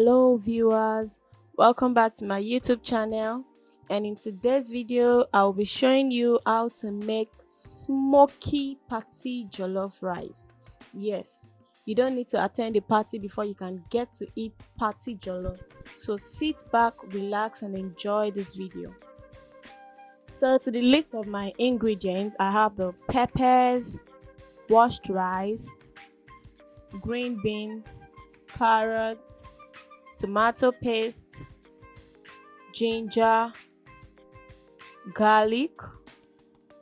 Hello viewers, welcome back to my YouTube channel, and in today's video I'll be showing you how to make smoky party jollof rice. Yes, you don't need to attend the party before you can get to eat party jollof. So sit back, relax and enjoy this video. So to the list of my ingredients, I have the peppers, washed rice, green beans, carrot, tomato paste, ginger, garlic,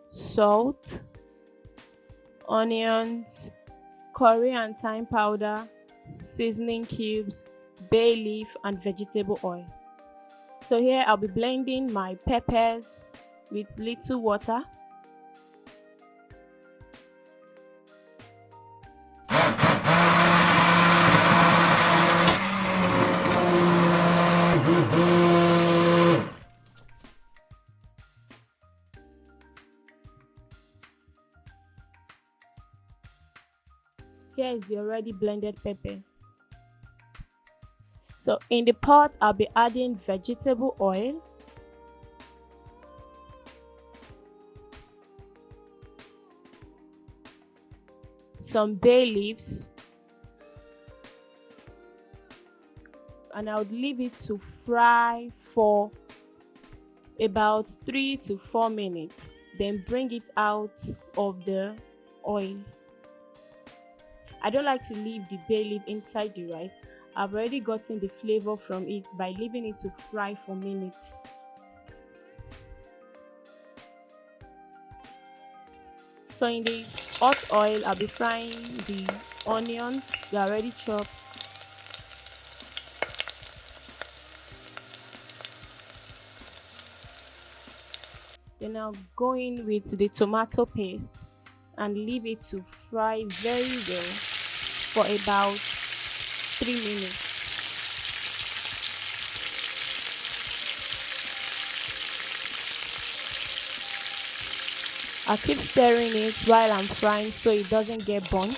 salt, onions, curry and thyme powder, seasoning cubes, bay leaf and vegetable oil. So here I'll be blending my peppers with little water. Here is the already blended pepper. So in the pot, I'll be adding vegetable oil, some bay leaves, and I would leave it to fry for about 3 to 4 minutes. Then bring it out of the oil. I don't like to leave the bay leaf inside the rice. I've already gotten the flavor from it by leaving it to fry for minutes. So in the hot oil, I'll be frying the onions. They're already chopped. Then I'll go in with the tomato paste and leave it to fry very well for about 3 minutes. I'll keep stirring it while I'm frying so it doesn't get burnt.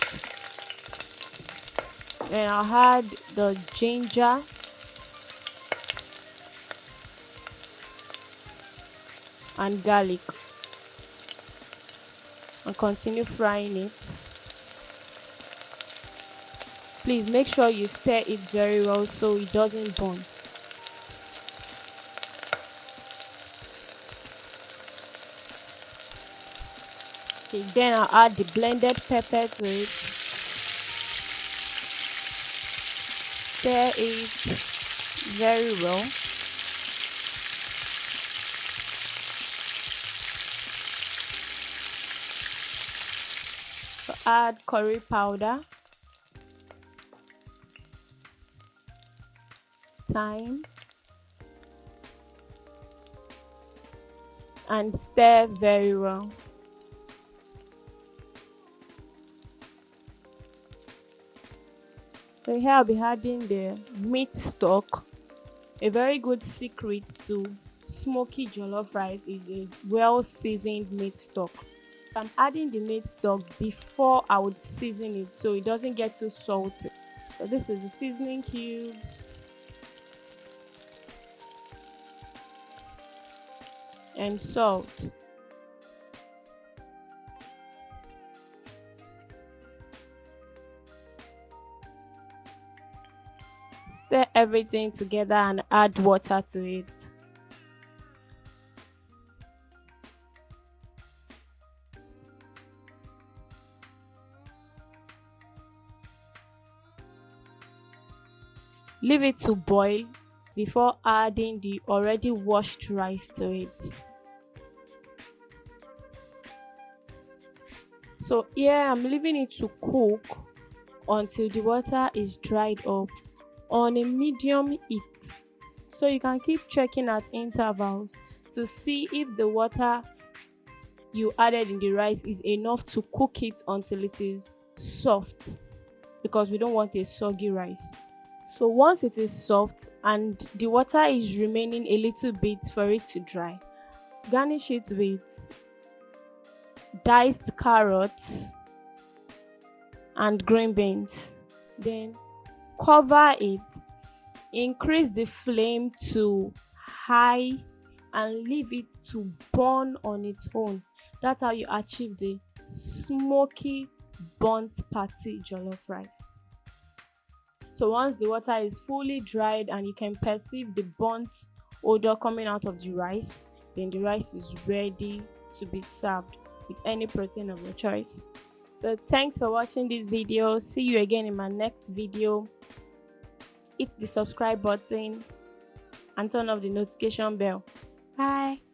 Then I'll add the ginger, and garlic and continue frying it. Please make sure you stir it very well so it doesn't burn. Okay, then I'll add the blended pepper to it. Stir it very well. So add curry powder, thyme, and stir very well. So here I'll be adding the meat stock. A very good secret to smoky jollof rice is a well seasoned meat stock. I'm adding the meat stock before I would season it so it doesn't get too salty. So this is the seasoning cubes and salt. Stir everything together and add water to it. Leave it to boil before adding the already washed rice to it. So here I'm leaving it to cook until the water is dried up on a medium heat. So you can keep checking at intervals to see if the water you added in the rice is enough to cook it until it is soft, because we don't want a soggy rice. So once it is soft and the water is remaining a little bit for it to dry, garnish it with diced carrots and green beans. Then cover it Increase the flame to high and leave it to burn on its own. That's how you achieve the smoky burnt party jollof rice. So once the water is fully dried and you can perceive the burnt odor coming out of the rice, then the rice is ready to be served with any protein of your choice. So thanks for watching this video. See you again in my next video. Hit the subscribe button and turn off the notification bell. Bye.